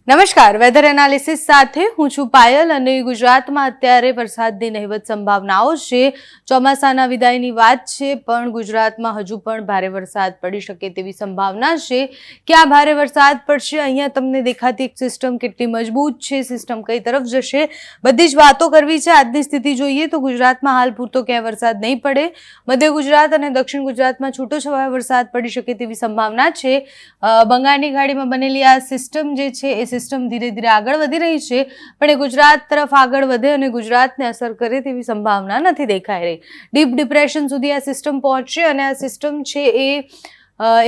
નમસ્કાર, weather analysis સાથે હું છું પાયલ અને ગુજરાતમાં અત્યારે વરસાદની નહિવત સંભાવનાઓ છે. ચોમાસાના વિદાયની વાત છે, પણ ગુજરાતમાં હજુ પણ ભારે વરસાદ પડી શકે તેવી સંભાવના છે. ક્યાં ભારે વરસાદ પડશે, અહીંયા તમને દેખાતી એક સિસ્ટમ કેટલી મજબૂત છે, સિસ્ટમ કઈ તરફ જશે, બધી જ વાતો કરવી છે. આજની સ્થિતિ જોઈએ તો ગુજરાતમાં હાલ પૂરતો ક્યાંય વરસાદ નહીં પડે. મધ્ય ગુજરાત અને દક્ષિણ ગુજરાતમાં છૂટોછવાયો વરસાદ પડી શકે તેવી સંભાવના છે. બંગાળની ખાડીમાં બનેલી આ સિસ્ટમ જે છે એ સિસ્ટમ ધીરે ધીરે આગળ વધી રહી છે, પણ એ ગુજરાત તરફ આગળ વધે અને ગુજરાતને અસર કરે તેવી સંભાવના નથી દેખાઈ રહી. ડીપ ડિપ્રેશન સુધી આ સિસ્ટમ પહોંચશે અને આ સિસ્ટમ છે એ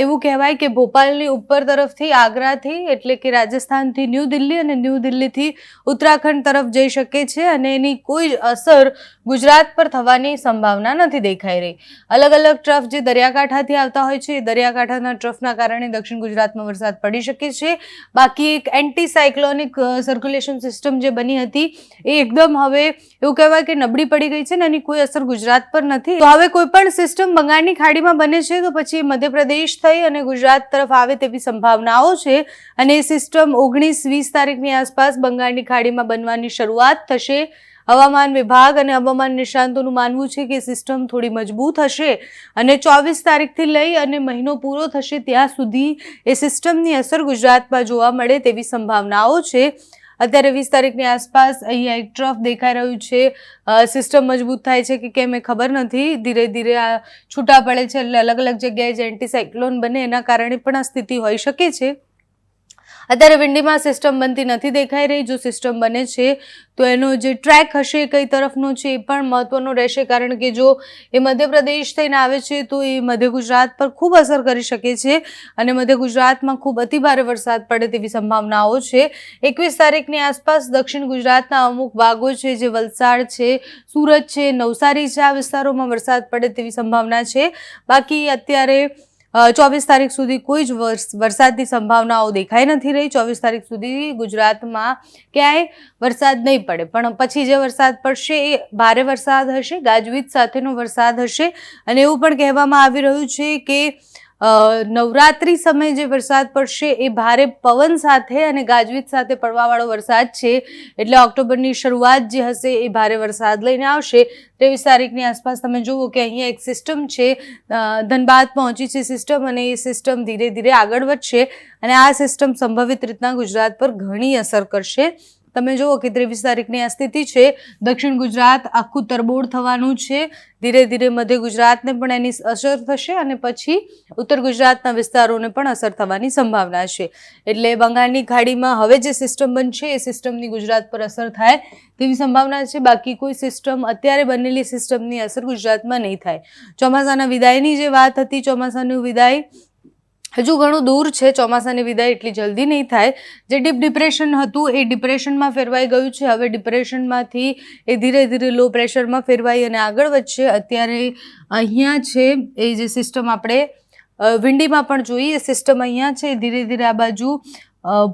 એવું કહેવાય કે ભોપાલની ઉપર તરફથી, આગ્રાથી એટલે કે રાજસ્થાનથી ન્યૂ દિલ્હી અને ન્યૂ દિલ્હીથી ઉત્તરાખંડ તરફ જઈ શકે છે અને એની કોઈ જ અસર ગુજરાત પર થવાની સંભાવના નથી દેખાઈ રહી. અલગ અલગ ટ્રફ જે દરિયાકાંઠાથી આવતા હોય છે, એ દરિયાકાંઠાના ટ્રફના કારણે દક્ષિણ ગુજરાતમાં વરસાદ પડી શકે છે. બાકી એક એન્ટી સાયક્લોનિક સર્ક્યુલેશન સિસ્ટમ જે બની હતી એ એકદમ હવે એવું કહેવાય કે નબળી પડી ગઈ છે ને એની કોઈ અસર ગુજરાત પર નથી. તો હવે કોઈ પણ સિસ્ટમ બંગાળની ખાડીમાં બને છે તો પછી મધ્યપ્રદેશ થઈ અને ગુજરાત તરફ આવે તેવી સંભાવનાઓ છે અને એ સિસ્ટમ 19-20 તારીખની આસપાસ બંગાળની ખાડીમાં બનવાની શરૂઆત થશે. હવામાન વિભાગ અને હવામાન નિષ્ણાંતોનું માનવું છે કે સિસ્ટમ થોડી મજબૂત હશે અને 24 તારીખથી લઈ અને મહિનો પૂરો થશે ત્યાં સુધી એ સિસ્ટમની અસર ગુજરાતમાં જોવા મળે તેવી સંભાવનાઓ છે. અત્યારે 20 તારીખની આસપાસ અહીંયા એક ટ્રફ દેખાઈ રહ્યું છે. સિસ્ટમ મજબૂત થાય છે કે કેમ એ ખબર નથી. ધીરે ધીરે આ છૂટા પડે છે એટલે અલગ અલગ જગ્યાએ જે એન્ટી સાયક્લોન બને એના કારણે પણ આ સ્થિતિ હોઈ શકે છે. અત્યારે વિંડીમાં સિસ્ટમ બનતી નથી દેખાઈ રહી. જો સિસ્ટમ બને છે તો એનો જે ટ્રેક હશે કઈ તરફનો છે એ પણ મહત્વનો રહેશે, કારણ કે જો એ મધ્યપ્રદેશ થઈને આવે છે તો એ મધ્ય ગુજરાત પર ખૂબ અસર કરી શકે છે અને મધ્ય ગુજરાતમાં ખૂબ અતિભારે વરસાદ પડે તેવી સંભાવનાઓ છે. 21 તારીખની આસપાસ દક્ષિણ ગુજરાતના અમુક ભાગો છે, જે વલસાડ છે, સુરત છે, નવસારી છે, આ વિસ્તારોમાં વરસાદ પડે તેવી સંભાવના છે. બાકી અત્યારે 24 તારીખ સુધી કોઈ જ વરસાદની સંભાવનાઓ દેખાઈ નથી રહી. 24 તારીખ સુધી ગુજરાતમાં ક્યાંય વરસાદ નહીં પડે, પણ પછી જે વરસાદ પડશે એ ભારે વરસાદ હશે, ગાજવીજ સાથેનો વરસાદ હશે. અને એવું પણ કહેવામાં આવી રહ્યું છે કે નવરાત્રી સમયે જે વરસાદ પડશે એ ભારે પવન સાથે અને ગાજવીજ સાથે પડવાવાળો વરસાદ છે, એટલે ઓક્ટોબરની શરૂઆત જે હશે એ ભારે વરસાદ લઈને આવશે. 23 તારીખની આસપાસ તમે જુઓ કે અહીંયા એક સિસ્ટમ છે, ધનબાદ પહોંચી છે સિસ્ટમ, અને એ સિસ્ટમ ધીરે ધીરે આગળ વધશે અને આ સિસ્ટમ સંભવિત રીતના ગુજરાત પર ઘણી અસર કરશે. તમે જુઓ કે 23 તારીખની આ સ્થિતિ છે, દક્ષિણ ગુજરાત આખું તરબોળ થવાનું છે. ધીરે ધીરે મધ્ય ગુજરાતને પણ એની અસર થશે અને પછી ઉત્તર ગુજરાતના વિસ્તારોને પણ અસર થવાની સંભાવના છે. એટલે બંગાળની ખાડીમાં હવે જે સિસ્ટમ બનશે એ સિસ્ટમની ગુજરાત પર અસર થાય તેવી સંભાવના છે. બાકી કોઈ સિસ્ટમ, અત્યારે બનેલી સિસ્ટમની અસર ગુજરાતમાં નહીં થાય. ચોમાસાના વિદાયની જે વાત હતી, ચોમાસાનું વિદાય હજુ ઘણું દૂર છે. ચોમાસાની વિદાય એટલી જલ્દી નહીં થાય. જે ડીપ ડિપ્રેશન હતું એ ડિપ્રેશનમાં ફેરવાઈ ગયું છે. હવે ડિપ્રેશનમાંથી એ ધીરે ધીરે લો પ્રેશરમાં ફેરવાઈ અને આગળ વધશે. અત્યારે અહીંયા છે એ જે સિસ્ટમ આપણે વિંડીમાં પણ જોઈએ, એ સિસ્ટમ અહીંયા છે, ધીરે ધીરે આ બાજુ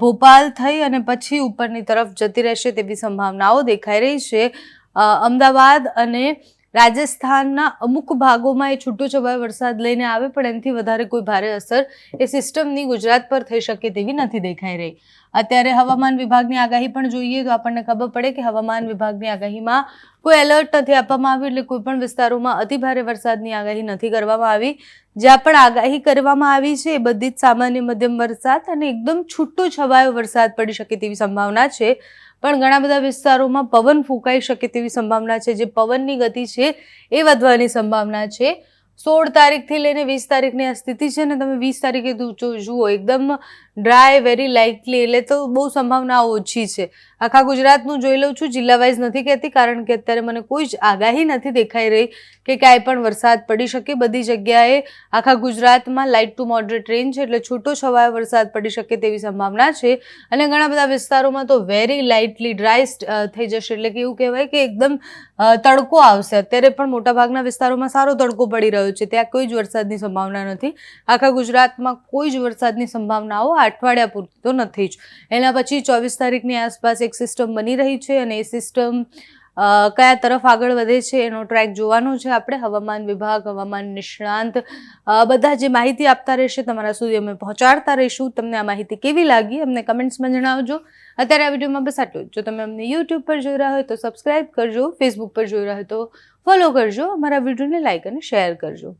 ભોપાલ થઈ અને પછી ઉપરની તરફ જતી રહેશે તેવી સંભાવનાઓ દેખાઈ રહી છે. અમદાવાદ અને રાજસ્થાનના અમુક ભાગોમાં એ છૂટોછવાયો વરસાદ લઈને આવે, પણ એનાથી વધારે કોઈ ભારે અસર એ સિસ્ટમની ગુજરાત પર થઈ શકે તેવી નથી દેખાઈ રહી. અત્યારે હવામાન વિભાગની આગાહી પણ જોઈએ તો આપણને ખબર પડે કે હવામાન વિભાગની આગાહીમાં કોઈ એલર્ટ નથી આપવામાં આવ્યું, એટલે કોઈ પણ વિસ્તારોમાં અતિભારે વરસાદની આગાહી નથી કરવામાં આવી. જ્યાં પણ આગાહી કરવામાં આવી છે એ બધી જ સામાન્ય મધ્યમ વરસાદ અને એકદમ છૂટો છવાયો વરસાદ પડી શકે તેવી સંભાવના છે. પણ ઘણા બધા વિસ્તારોમાં પવન ફૂંકાઈ શકે તેવી સંભાવના છે. જે પવનની ગતિ છે એ વધવાની સંભાવના છે. 16 તારીખથી લઈને 20 તારીખની આ સ્થિતિ છે ને, તમે 20 તારીખે જુઓ એકદમ ડ્રાય, વેરી લાઇટલી, એટલે તો બહુ સંભાવનાઓ ઓછી છે. આખા ગુજરાતનું જોઈ લઉં છું, જિલ્લા વાઇઝ નથી કહેતી, કારણ કે અત્યારે મને કોઈ જ આગાહી નથી દેખાઈ રહી કે ક્યાંય પણ વરસાદ પડી શકે. બધી જગ્યાએ આખા ગુજરાતમાં લાઇટ ટુ મોડરેટ રેન્જ છે, એટલે છૂટો છવાયો વરસાદ પડી શકે તેવી સંભાવના છે. અને ઘણા બધા વિસ્તારોમાં તો વેરી લાઇટલી ડ્રાય થઈ જશે, એટલે કે એવું કહેવાય કે એકદમ તડકો આવશે. અત્યારે પણ મોટાભાગના વિસ્તારોમાં સારો તડકો પડી રહ્યો છે, ત્યાં કોઈ જ વરસાદની સંભાવના નથી. આખા ગુજરાતમાં કોઈ જ વરસાદની સંભાવનાઓ અઠવાડિયા પૂરતી તો નથી જ. એના પછી 24 તારીખની આસપાસ એક સિસ્ટમ બની રહી છે અને એ સિસ્ટમ કયા તરફ આગળ વધે છે એનો ટ્રેક જોવાનો છે આપણે. હવામાન વિભાગ, હવામાન નિષ્ણાંત બધા જે માહિતી આપતા રહેશે તમારા સુધી અમે પહોંચાડતા રહીશું. તમને આ માહિતી કેવી લાગી અમને કમેન્ટ્સમાં જણાવજો. અત્યારે આ વિડીયોમાં બસ આટલું જ. જો તમે અમને યુટ્યુબ પર જોઈ રહ્યા હોય તો સબસ્ક્રાઇબ કરજો, ફેસબુક પર જોઈ રહ્યા હોય તો ફોલો કરજો, અમારા વિડીયોને લાઇક અને શેર કરજો.